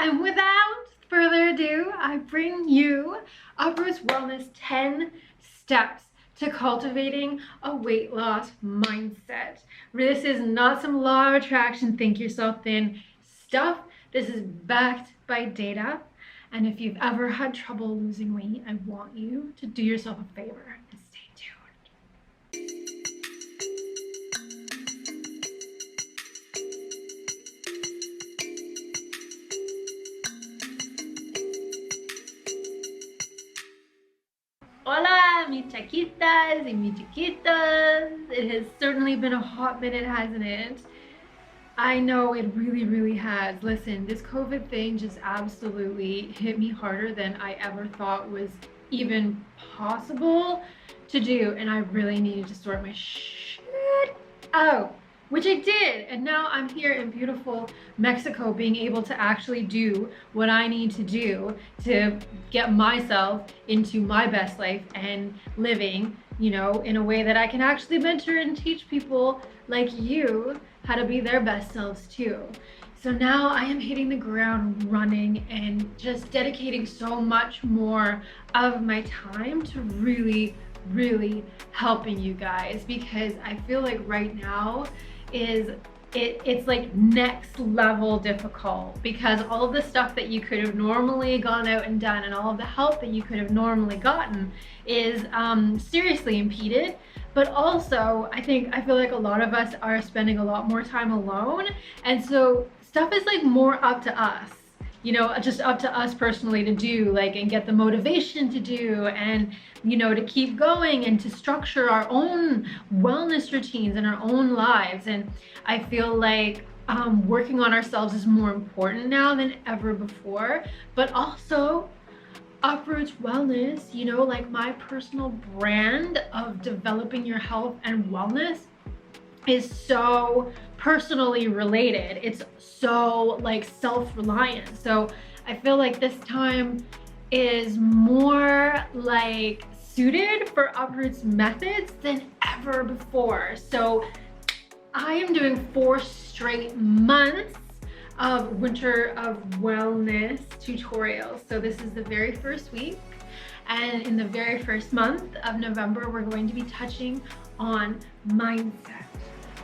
And without further ado, I bring you Uproot's Wellness 10 Steps to Cultivating a Weight Loss Mindset. This is not some law of attraction, think yourself thin stuff. This is backed by data. And if you've ever had trouble losing weight, I want you to do yourself a favor and stay tuned. Hola, mis chaquitas y mis chiquitas. It has certainly been a hot minute, hasn't it? I know it really has. Listen, this COVID thing just absolutely hit me harder than I ever thought was even possible to do, and I really needed to sort my shit out, which I did. And now I'm here in beautiful Mexico being able to actually do what I need to do to get myself into my best life and living, you know, in a way that I can actually mentor and teach people like you how to be their best selves too. So now I am hitting the ground running and just dedicating so much more of my time to really helping you guys, because I feel like right now it's like next level difficult, because all of the stuff that you could have normally gone out and done and all of the help that you could have normally gotten is seriously impeded. But also I feel like a lot of us are spending a lot more time alone, and so stuff is like more up to us, you know, just up to us personally to do, like, and get the motivation to do, and, you know, to keep going and to structure our own wellness routines in our own lives. And I feel like working on ourselves is more important now than ever before. But also Uproot's Wellness, you know, like my personal brand of developing your health and wellness is so personally related. It's so like self-reliant. So I feel like this time is more like suited for Uproot's methods than ever before. So I am doing 4 straight months of Winter of Wellness tutorials. So this is the very first week, and in the very first month of November we're going to be touching on mindset.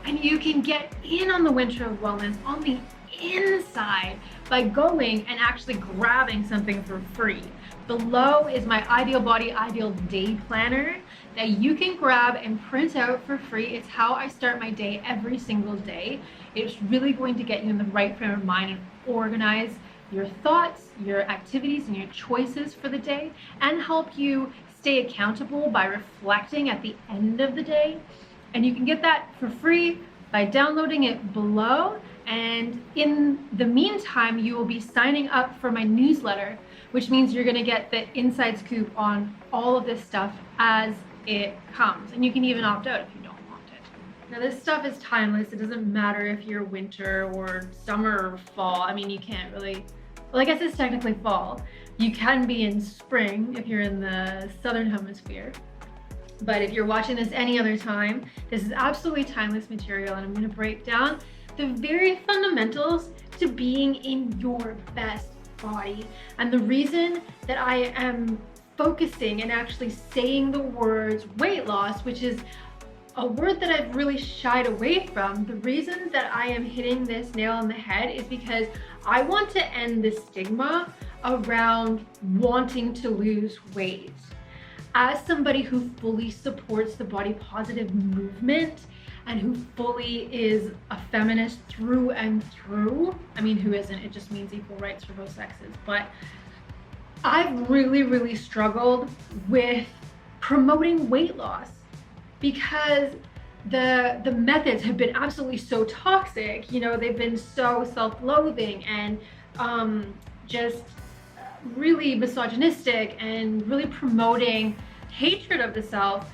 And you can get in on the Winter of Wellness on the inside by going and actually grabbing something for free. Below is my Ideal Body, Ideal Day Planner that you can grab and print out for free. It's how I start my day every single day. It's really going to get you in the right frame of mind and organize your thoughts, your activities, and your choices for the day, and help you stay accountable by reflecting at the end of the day. And you can get that for free by downloading it below. And in the meantime, you will be signing up for my newsletter, which means you're gonna get the inside scoop on all of this stuff as it comes. And you can even opt out if you don't want it. Now, this stuff is timeless. It doesn't matter if you're winter or summer or fall. I mean, you can't really, well, I guess it's technically fall. You can be in spring if you're in the southern hemisphere. But if you're watching this any other time, this is absolutely timeless material, and I'm going to break down the very fundamentals to being in your best body. And the reason that I am focusing and actually saying the words weight loss, which is a word that I've really shied away from, the reason that I am hitting this nail on the head is because I want to end the stigma around wanting to lose weight. As somebody who fully supports the body positive movement and who fully is a feminist through and through, I mean, who isn't? It just means equal rights for both sexes. But I've really struggled with promoting weight loss because the methods have been absolutely so toxic. You know, they've been so self-loathing and just really misogynistic and really promoting hatred of the self,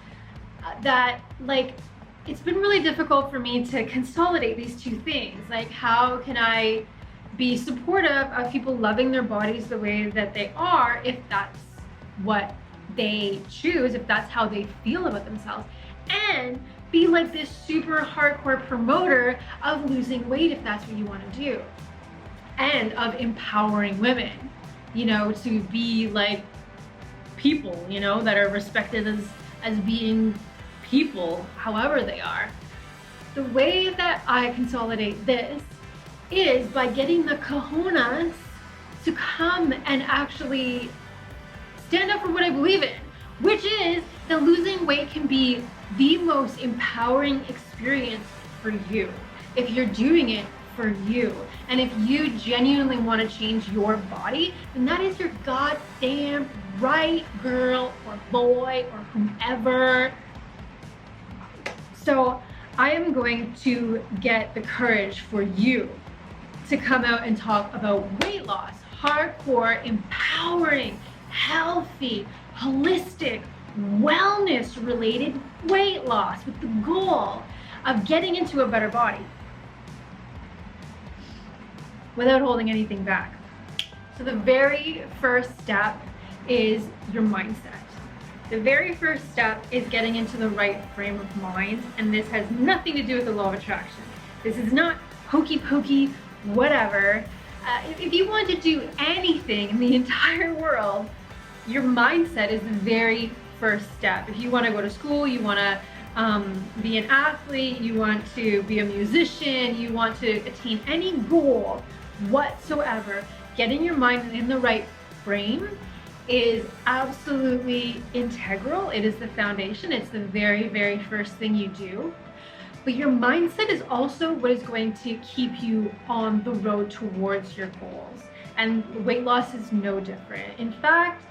that like it's been really difficult for me to consolidate these two things. Like, how can I be supportive of people loving their bodies the way that they are if that's what they choose, if that's how they feel about themselves, and be like this super hardcore promoter of losing weight if that's what you want to do. and of empowering women, you know, to be like people, you know, that are respected as being people, however they are. The way that I consolidate this is by getting the cojones to come and actually stand up for what I believe in, which is that losing weight can be the most empowering experience for you if you're doing it for you. And if you genuinely want to change your body, then that is your goddamn right, girl or boy or whomever. So I am going to get the courage for you to come out and talk about weight loss, hardcore, empowering, healthy, holistic, wellness related weight loss with the goal of getting into a better body without holding anything back. So the very first step is your mindset. The very first step is getting into the right frame of mind, and this has nothing to do with the law of attraction. This is not hokey pokey, whatever. If you want to do anything in the entire world, your mindset is the very first step. If you want to go to school, you want to be an athlete, you want to be a musician, you want to attain any goal whatsoever, getting your mind in the right frame is absolutely integral. It is the foundation. It's the very, very first thing you do. But your mindset is also what is going to keep you on the road towards your goals. And weight loss is no different. In fact,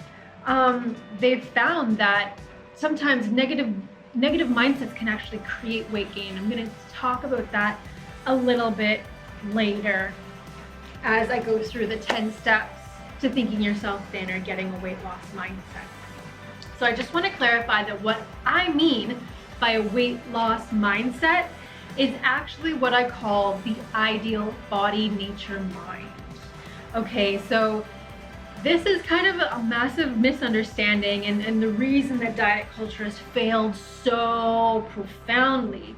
they've found that sometimes negative mindsets can actually create weight gain. I'm going to talk about that a little bit later as I go through the 10 steps to thinking yourself thin or getting a weight loss mindset. So I just want to clarify that what I mean by a weight loss mindset is actually what I call the ideal body nature mind. Okay, so this is kind of a massive misunderstanding, and the reason that diet culture has failed so profoundly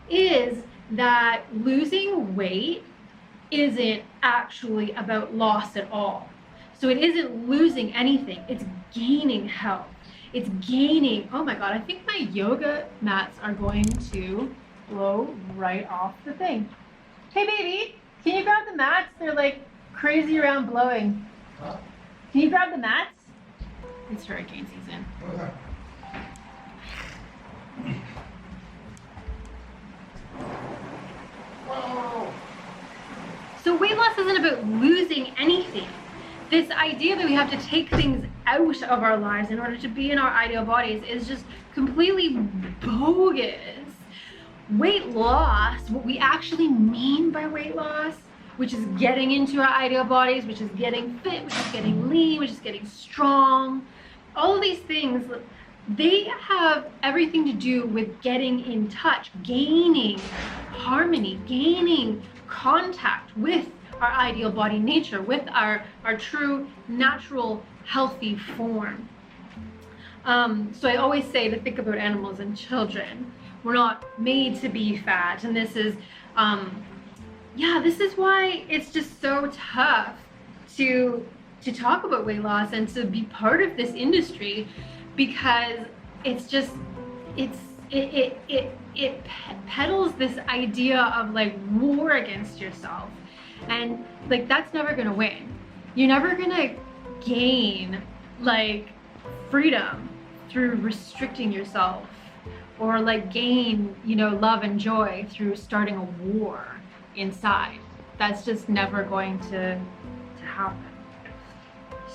is that losing weight isn't actually about loss at all. So it isn't losing anything, it's gaining health. It's gaining, oh my God, I think my yoga mats are going to blow right off the thing. Hey baby, can you grab the mats? They're like crazy around blowing. Huh? Can you grab the mats? It's hurricane season. Okay. Whoa. So weight loss isn't about losing anything. This idea that we have to take things out of our lives in order to be in our ideal bodies is just completely bogus. Weight loss, what we actually mean by weight loss, which is getting into our ideal bodies, which is getting fit, which is getting lean, which is getting strong, all of these things, they have everything to do with getting in touch, gaining harmony, gaining contact with our ideal body nature, with our true, natural, healthy form. So I always say to think about animals and children. We're not made to be fat, and this is, this is why it's just so tough to talk about weight loss and to be part of this industry, because it's just, it peddles this idea of like war against yourself. And like, that's never gonna win. You're never gonna gain like freedom through restricting yourself, or like gain, you know, love and joy through starting a war inside. That's just never going to happen.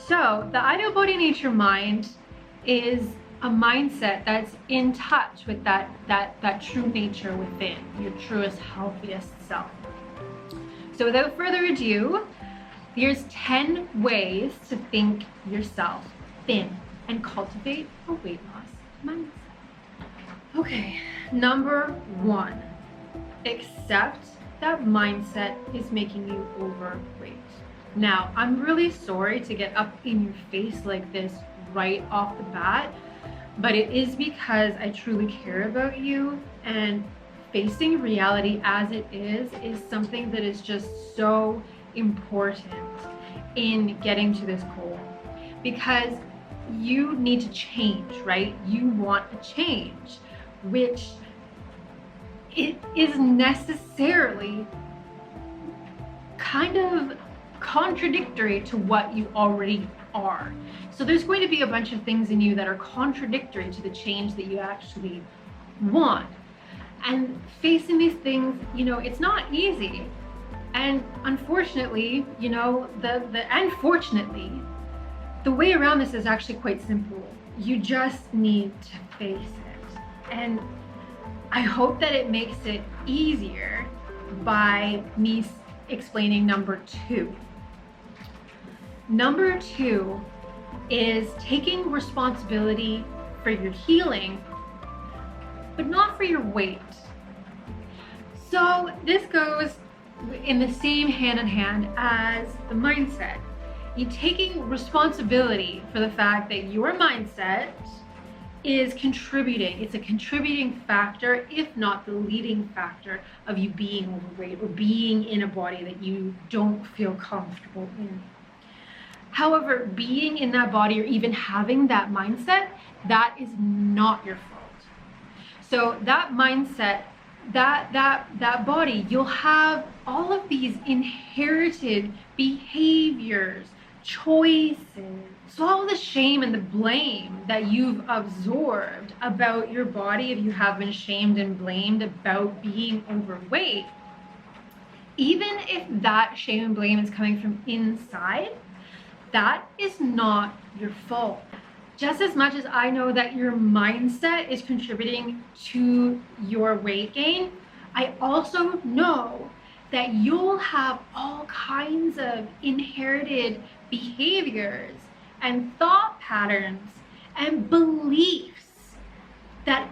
So the ideal body nature mind is a mindset that's in touch with that true nature within, your truest, healthiest self. So without further ado, here's 10 ways to think yourself thin and cultivate a weight loss mindset. Okay, number 1, accept that mindset is making you overweight. Now, I'm really sorry to get up in your face like this right off the bat, but it is because I truly care about you, and facing reality as it is something that is just so important in getting to this goal, because you need to change, right? You want a change, which it is necessarily kind of contradictory to what you already are. So there's going to be a bunch of things in you that are contradictory to the change that you actually want. And facing these things, it's not easy. And unfortunately, unfortunately, the way around this is actually quite simple. You just need to face it. And I hope that it makes it easier by me explaining number 2. Number 2 is taking responsibility for your healing, but not for your weight. So this goes in the same hand in hand as the mindset. You taking responsibility for the fact that your mindset is contributing. It's a contributing factor, if not the leading factor, of you being overweight or being in a body that you don't feel comfortable in. However, being in that body or even having that mindset, that is not your fault. So that mindset, that body, you'll have all of these inherited behaviors, choices. So all the shame and the blame that you've absorbed about your body, if you have been shamed and blamed about being overweight, even if that shame and blame is coming from inside, that is not your fault. Just as much as I know that your mindset is contributing to your weight gain, I also know that you'll have all kinds of inherited behaviors and thought patterns and beliefs that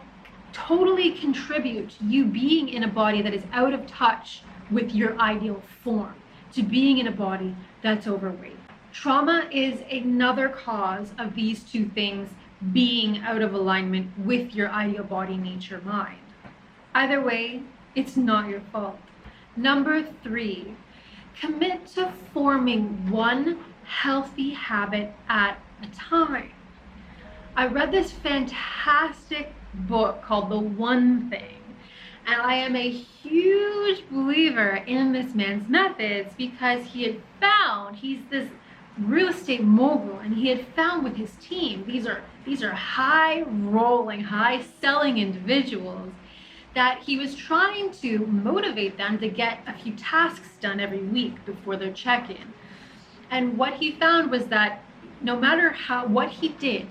totally contribute to you being in a body that is out of touch with your ideal form, to being in a body that's overweight. Trauma is another cause of these two things being out of alignment with your ideal body, nature, mind. Either way, it's not your fault. Number 3, commit to forming one healthy habit at a time. I read this fantastic book called The One Thing, and I am a huge believer in this man's methods because he's this real estate mogul, and he had found with his team, these are high rolling, high selling individuals, that he was trying to motivate them to get a few tasks done every week before their check-in. And what he found was that no matter what he did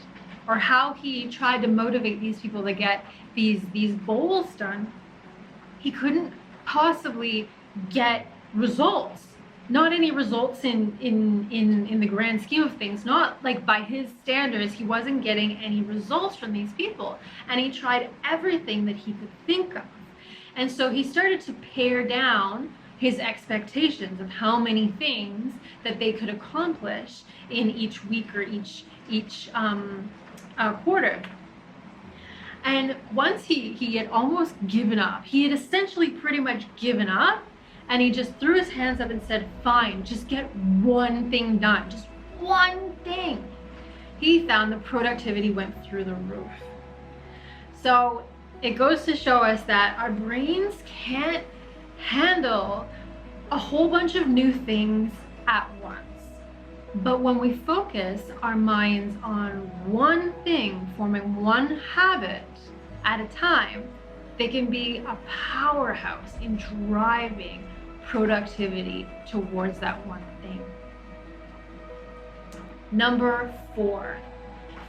or how he tried to motivate these people to get these goals done, he couldn't possibly get results. Not any results in the grand scheme of things. Not like by his standards, he wasn't getting any results from these people. And he tried everything that he could think of. And so he started to pare down his expectations of how many things that they could accomplish in each week or each quarter. And once he had almost given up, he had essentially pretty much given up, and he just threw his hands up and said, fine, just get one thing done, just one thing. He found the productivity went through the roof. So it goes to show us that our brains can't handle a whole bunch of new things at once. But when we focus our minds on one thing, forming one habit at a time, they can be a powerhouse in driving productivity towards that one thing. Number 4,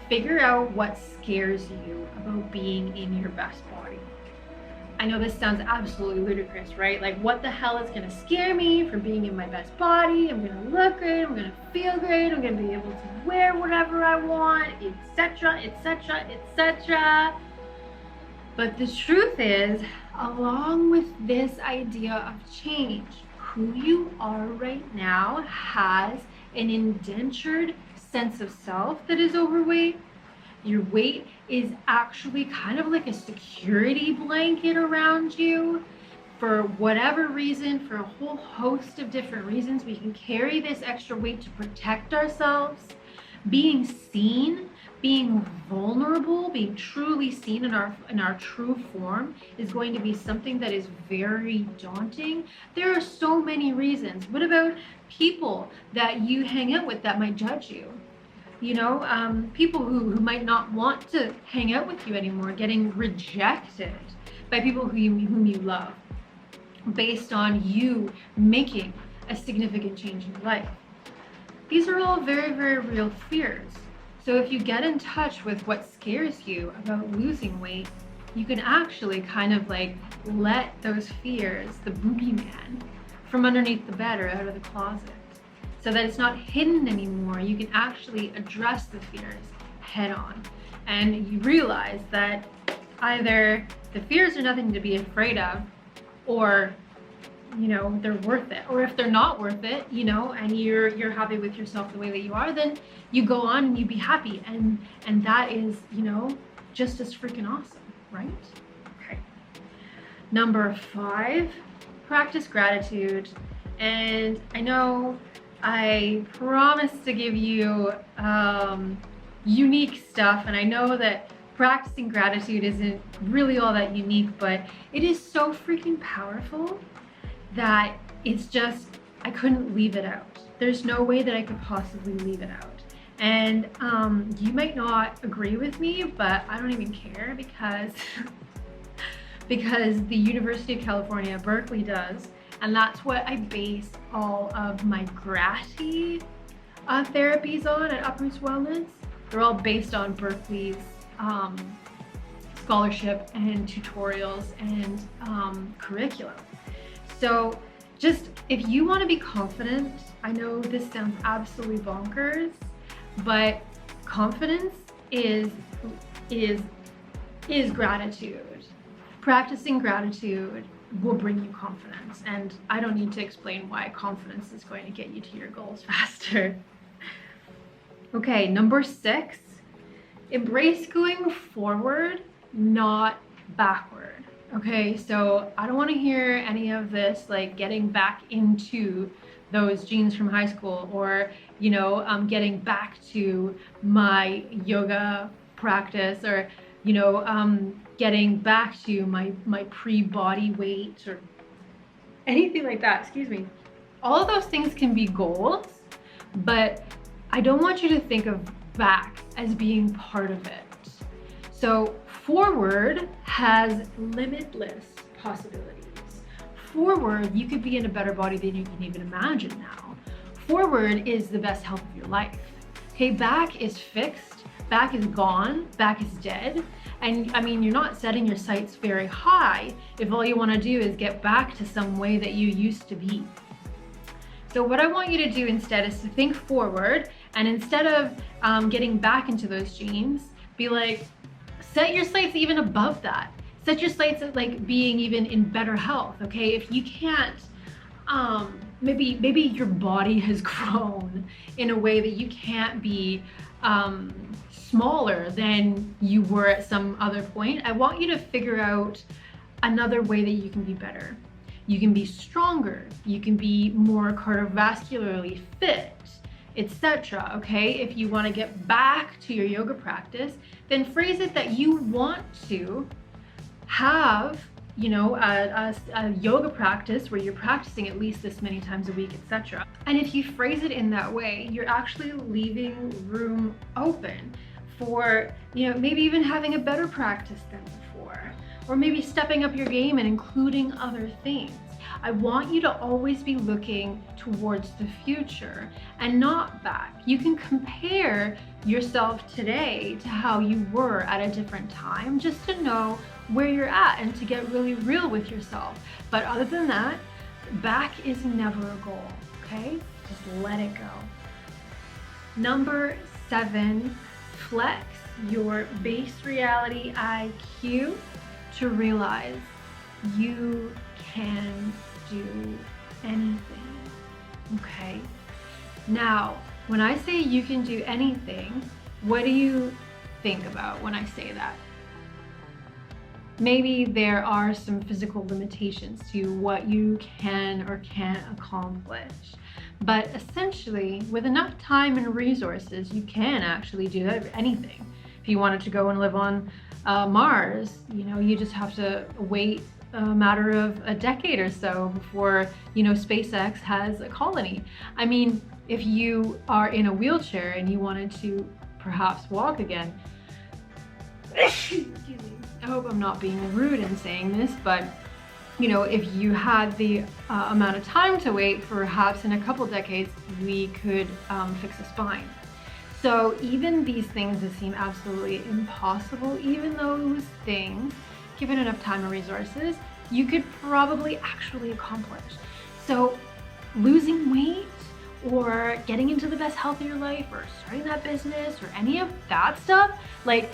figure out what scares you about being in your best body. I know this sounds absolutely ludicrous, right? Like, what the hell is gonna scare me from being in my best body? I'm gonna look great, I'm gonna feel great, I'm gonna be able to wear whatever I want, etc., etc., etc. But the truth is, along with this idea of change, who you are right now has an indentured sense of self that is overweight. Your weight is actually kind of like a security blanket around you for whatever reason, for a whole host of different reasons, we can carry this extra weight to protect ourselves. Being seen, being vulnerable, being truly seen in our true form is going to be something that is very daunting. There are so many reasons. What about people that you hang out with that might judge you? People who might not want to hang out with you anymore, getting rejected by people whom you love based on you making a significant change in your life. These are all very, very real fears. So if you get in touch with what scares you about losing weight, you can actually kind of like let those fears, the boogeyman, from underneath the bed or out of the closet, so that it's not hidden anymore. You can actually address the fears head on. And you realize that either the fears are nothing to be afraid of, or they're worth it. Or if they're not worth it, and you're happy with yourself the way that you are, then you go on and you be happy. And that is, just as freaking awesome, right? Okay. Number 5, practice gratitude. And I know I promised to give you unique stuff, and I know that practicing gratitude isn't really all that unique, but it is so freaking powerful that it's just, I couldn't leave it out. There's no way that I could possibly leave it out. And you might not agree with me, but I don't even care, because the University of California, Berkeley does, and that's what I base all of my gratitude therapies on at Uproots Wellness. They're all based on Berkeley's scholarship and tutorials and curriculum. So just, if you want to be confident, I know this sounds absolutely bonkers, but confidence is gratitude. Practicing gratitude will bring you confidence, and I don't need to explain why confidence is going to get you to your goals faster. Okay, number 6, embrace going forward, not backward. Okay, so I don't want to hear any of this like getting back into those jeans from high school, or getting back to my yoga practice, or getting back to my pre-body weight, or anything like that. Excuse me. All of those things can be goals, but I don't want you to think of back as being part of it. So forward has limitless possibilities. Forward, you could be in a better body than you can even imagine now. Forward is the best health of your life. Okay, back is fixed, back is gone, back is dead. And I mean, you're not setting your sights very high if all you want to do is get back to some way that you used to be. So what I want you to do instead is to think forward, and instead of getting back into those jeans, be like, set your sights even above that. Set your sights at like being even in better health, okay? If you can't, maybe your body has grown in a way that you can't be smaller than you were at some other point. I want you to figure out another way that you can be better. You can be stronger, you can be more cardiovascularly fit, etc. Okay, if you want to get back to your yoga practice, then phrase it that you want to have, a yoga practice where you're practicing at least this many times a week, etc. And if you phrase it in that way, you're actually leaving room open for, maybe even having a better practice than before, or maybe stepping up your game and including other things. I want you to always be looking towards the future and not back. You can compare yourself today to how you were at a different time, just to know where you're at and to get really real with yourself. But other than that, back is never a goal, okay? Just let it go. Number 7, flex your base reality IQ to realize you can do anything, okay? Now, when I say you can do anything, what do you think about when I say that? maybe there are some physical limitations to what you can or can't accomplish. But essentially, with enough time and resources, you can actually do anything. If you wanted to go and live on Mars, you just have to wait a matter of a decade or so before, SpaceX has a colony. I mean, if you are in a wheelchair and you wanted to perhaps walk again, excuse me, I hope I'm not being rude in saying this, but if you had the amount of time to wait, perhaps in a couple decades, we could fix a spine. So even these things that seem absolutely impossible, even those things, given enough time and resources, you could probably actually accomplish. So losing weight or getting into the best health of your life or starting that business or any of that stuff, like,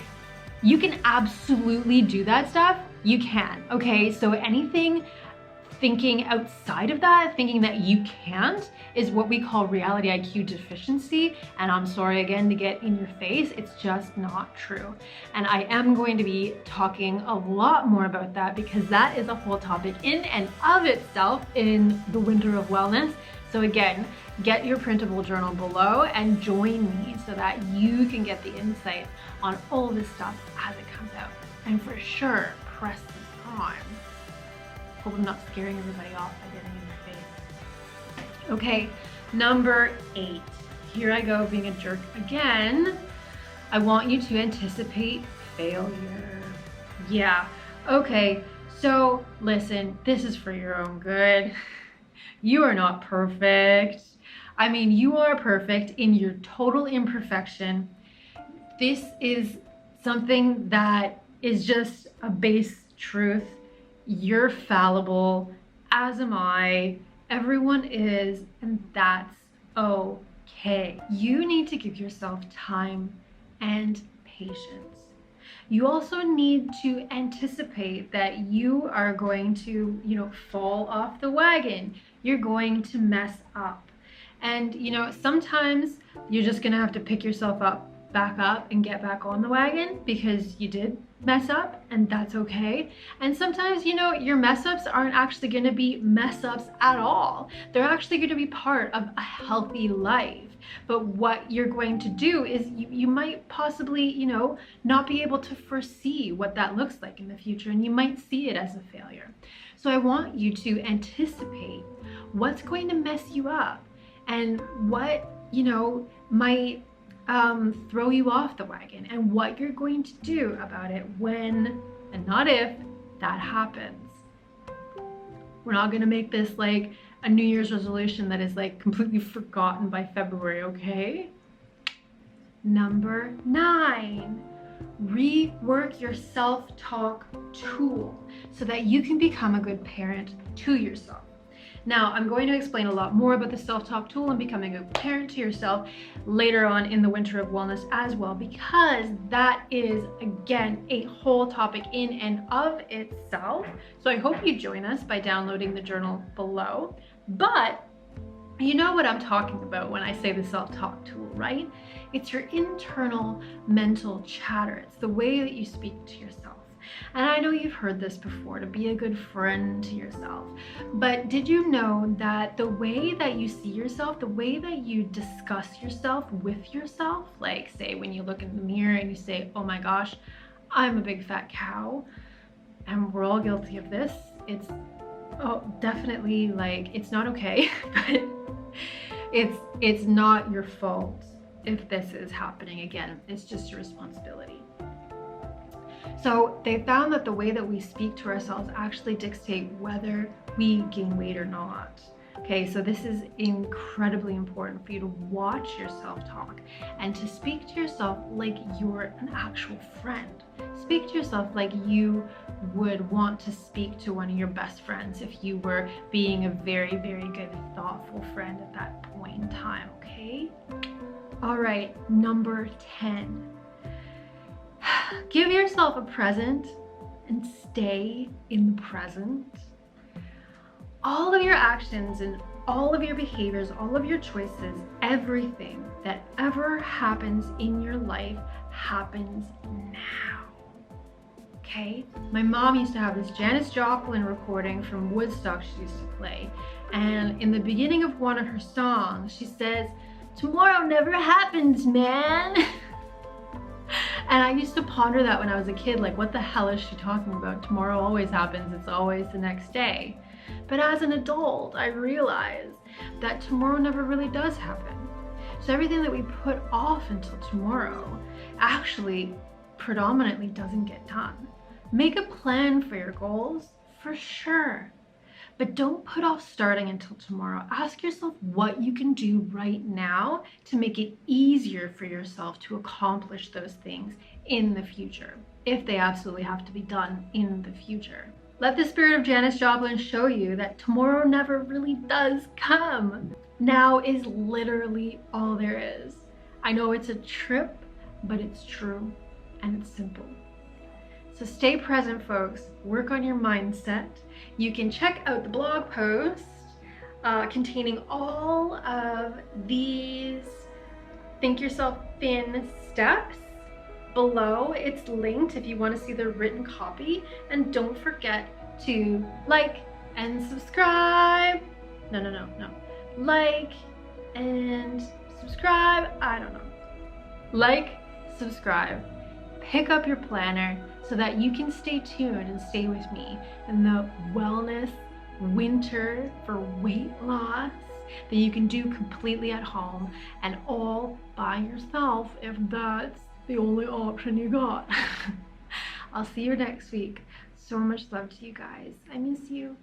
you can absolutely do that stuff. You can, okay? So anything thinking outside of that, thinking that you can't, is what we call reality IQ deficiency. And I'm sorry again to get in your face, it's just not true. And I am going to be talking a lot more about that because that is a whole topic in and of itself in the Winter of Wellness. So again, get your printable journal below and join me so that you can get the insight on all this stuff as it comes out. And for sure, press this on. Hope I'm not scaring everybody off by getting in your face. Okay, number 8. Here I go being a jerk again. I want you to anticipate failure. Yeah, okay, so listen, this is for your own good. You are not perfect. I mean, you are perfect in your total imperfection. This is something that is just a base truth. You're fallible, as am I. Everyone is, and that's okay. You need to give yourself time and patience. You also need to anticipate that you are going to, fall off the wagon. You're going to mess up. And, sometimes you're just gonna have to pick yourself back up and get back on the wagon because you did mess up, and that's okay. And sometimes, your mess ups aren't actually gonna be mess ups at all. They're actually gonna be part of a healthy life. But what you're going to do is you might possibly, not be able to foresee what that looks like in the future, and you might see it as a failure. So I want you to anticipate what's going to mess you up and what, might throw you off the wagon, and what you're going to do about it when, and not if, that happens. We're not gonna make this like a New Year's resolution that is like completely forgotten by February, okay? Number 9, rework your self-talk tool so that you can become a good parent to yourself. Now, I'm going to explain a lot more about the self-talk tool and becoming a parent to yourself later on in the Winter of Wellness as well, because that is, again, a whole topic in and of itself. So I hope you join us by downloading the journal below. But you know what I'm talking about when I say the self-talk tool, right? It's your internal mental chatter. It's the way that you speak to yourself. And I know you've heard this before, to be a good friend to yourself. But did you know that the way that you see yourself, the way that you discuss yourself with yourself, like say when you look in the mirror and you say, oh my gosh, I'm a big fat cow, and we're all guilty of this. It's definitely like, it's not okay, but it's not your fault if this is happening again. It's just your responsibility. So they found that the way that we speak to ourselves actually dictate whether we gain weight or not. Okay, so this is incredibly important for you to watch your self-talk and to speak to yourself like you're an actual friend. Speak to yourself like you would want to speak to one of your best friends if you were being a very, very good, thoughtful friend at that point in time, okay? All right, number 10. Give yourself a present and stay in the present. All of your actions and all of your behaviors, all of your choices, everything that ever happens in your life happens now. Okay? My mom used to have this Janis Joplin recording from Woodstock she used to play. And in the beginning of one of her songs, she says, "Tomorrow never happens, man." And I used to ponder that when I was a kid, like, what the hell is she talking about? Tomorrow always happens, it's always the next day. But as an adult, I realized that tomorrow never really does happen. So everything that we put off until tomorrow actually predominantly doesn't get done. Make a plan for your goals, for sure. But don't put off starting until tomorrow. Ask yourself what you can do right now to make it easier for yourself to accomplish those things in the future, if they absolutely have to be done in the future. Let the spirit of Janis Joplin show you that tomorrow never really does come. Now is literally all there is. I know it's a trip, but it's true and it's simple. So stay present, folks. Work on your mindset. You can check out the blog post containing all of these Think Yourself Thin steps below. It's linked if you want to see the written copy. And don't forget to like and subscribe. No. Like and subscribe. I don't know. Like, subscribe. Pick up your planner so that you can stay tuned and stay with me in the wellness winter for weight loss that you can do completely at home and all by yourself if that's the only option you got. I'll see you next week. So much love to you guys. I miss you.